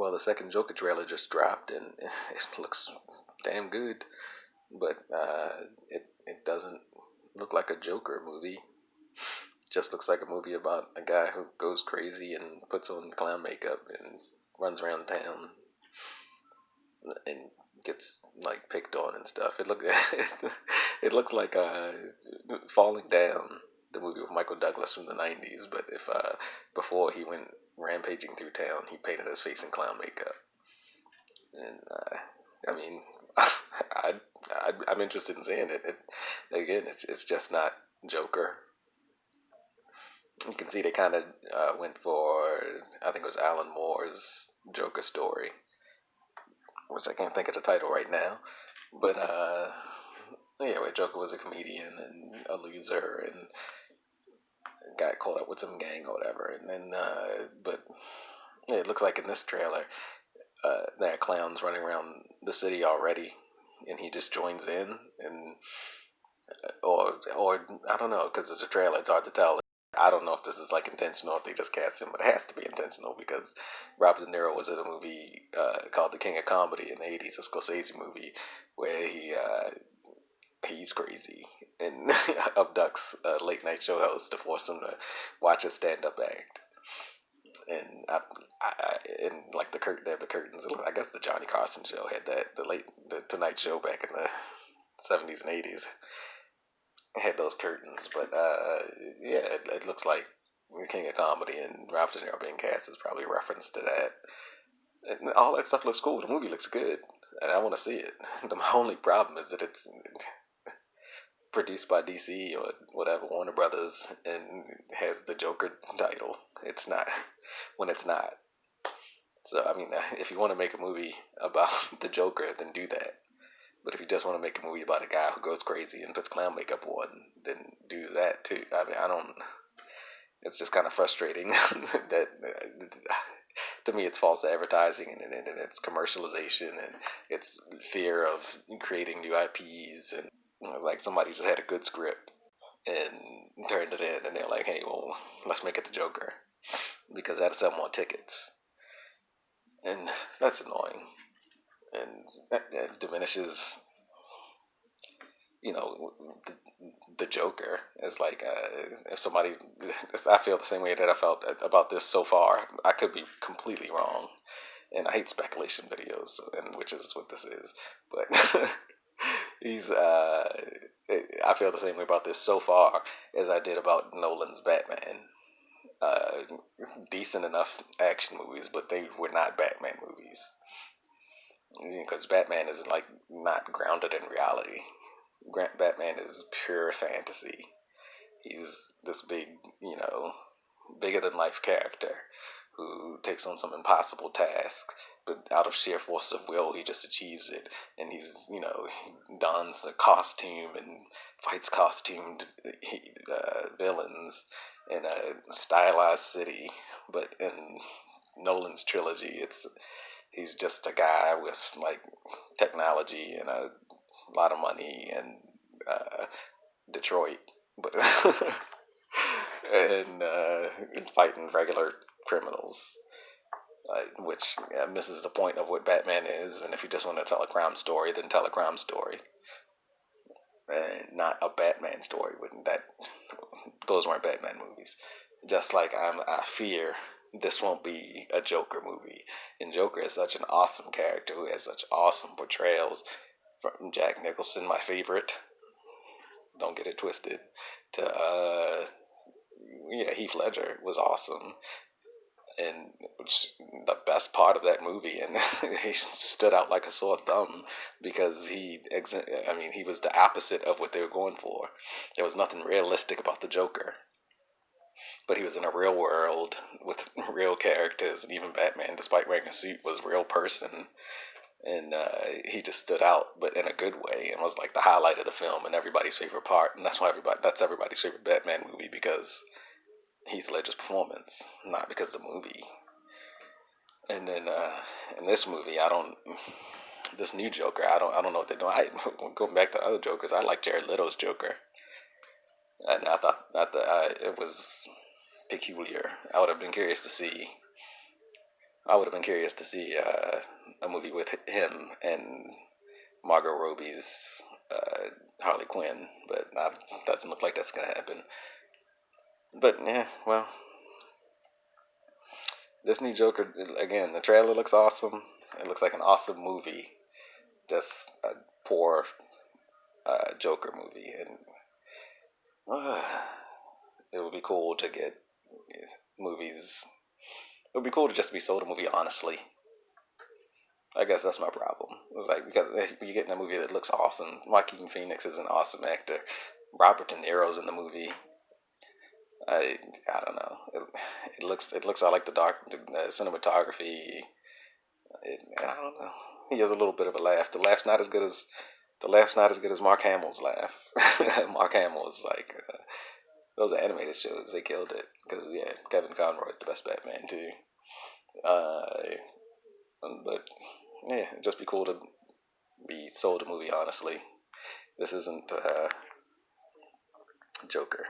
Well, the second Joker trailer just dropped, and it looks damn good, but it doesn't look like a Joker movie. It just looks like a movie about a guy who goes crazy and puts on clown makeup and runs around town and gets like picked on and stuff. It looks like Falling Down, the movie with Michael Douglas from the '90s, but if before he went rampaging through town, he painted his face in clown makeup. And I mean, I'm interested in seeing it. Again, it's just not Joker. You can see they kind of went for, I think it was Alan Moore's Joker story, which I can't think of the title right now. But yeah, where Joker was a comedian and a loser and got caught up with some gang or whatever. And then, but yeah, it looks like in this trailer, there are clowns running around the city already, and he just joins in, and or I don't know, because it's a trailer, it's hard to tell. I don't know if this is like intentional, if they just cast him, but it has to be intentional because Robert De Niro was in a movie called The King of Comedy in the '80s, a Scorsese movie, where he's crazy and abducts a late night show host to force him to watch a stand up act. And and like they have the curtains. I guess the Johnny Carson show had that. The Tonight Show back in the '70s and '80s had those curtains. But yeah, it looks like the King of Comedy and Robert De Niro being cast is probably a reference to that. And all that stuff looks cool. The movie looks good, and I want to see it. The only problem is that it's produced by DC or whatever, Warner Brothers, and has the Joker title. It's not when it's not. So I mean, if you want to make a movie about the Joker, then do that. But if you just want to make a movie about a guy who goes crazy and puts clown makeup on, then do that too. I mean, I don't. It's just kind of frustrating that to me it's false advertising and it's commercialization and it's fear of creating new IPs and like somebody just had a good script and turned it in and they're like, hey, well, let's make it the Joker because that'll sell more tickets, and that's annoying and that diminishes the, the Joker. Is like if somebody, I feel the same way that I felt about this so far. I could be completely wrong, and I hate speculation videos, and which is what this is. But he's, I feel the same way about this so far as I did about Nolan's Batman. Uh, Decent enough action movies, but they were not Batman movies because Batman is like not grounded in reality. Batman is pure fantasy. He's this big, bigger than life character who takes on some impossible task, but out of sheer force of will, he just achieves it. And he dons a costume and fights costumed villains in a stylized city. But in Nolan's trilogy, he's just a guy with like technology and a lot of money and Detroit, but and fighting regular criminals, which misses the point of what Batman is. And if you just want to tell a crime story, then tell a crime story, and not a Batman story. When that those weren't Batman movies. Just like I fear this won't be a Joker movie. And Joker is such an awesome character who has such awesome portrayals. From Jack Nicholson, my favorite, don't get it twisted, to yeah, Heath Ledger was awesome, and the best part of that movie, and he stood out like a sore thumb because I mean, he was the opposite of what they were going for. There was nothing realistic about the Joker, but he was in a real world with real characters, and even Batman, despite wearing a suit, was a real person. And he just stood out, but in a good way, and was like the highlight of the film and everybody's favorite part. And that's everybody's favorite Batman movie because Heath Ledger's performance, not because of the movie. And then in this movie, this new Joker, I don't know what they're doing. Going back to other Jokers, I like Jared Leto's Joker, and I thought it was peculiar. I would have been curious to see I would have been curious to see a movie with him and Margot Robbie's Harley Quinn, but doesn't look like that's gonna happen. But yeah, well, this new Joker again. The trailer looks awesome. It looks like an awesome movie. Just a poor Joker movie, and uh, it would be cool to get movies. It would be cool to just be sold a movie honestly. I guess that's my problem. It's like because you're getting a movie that looks awesome. Joaquin Phoenix is an awesome actor. Robert De Niro's in the movie. I I don't know. It looks I like the cinematography. And I don't know. He has a little bit of a laugh. The laugh's not as good as Mark Hamill's laugh. Mark Hamill is like those are animated shows. They killed it because yeah, Kevin Conroy is the best Batman too. Uh, but yeah, it'd just be cool to be sold a movie honestly. This isn't Joker.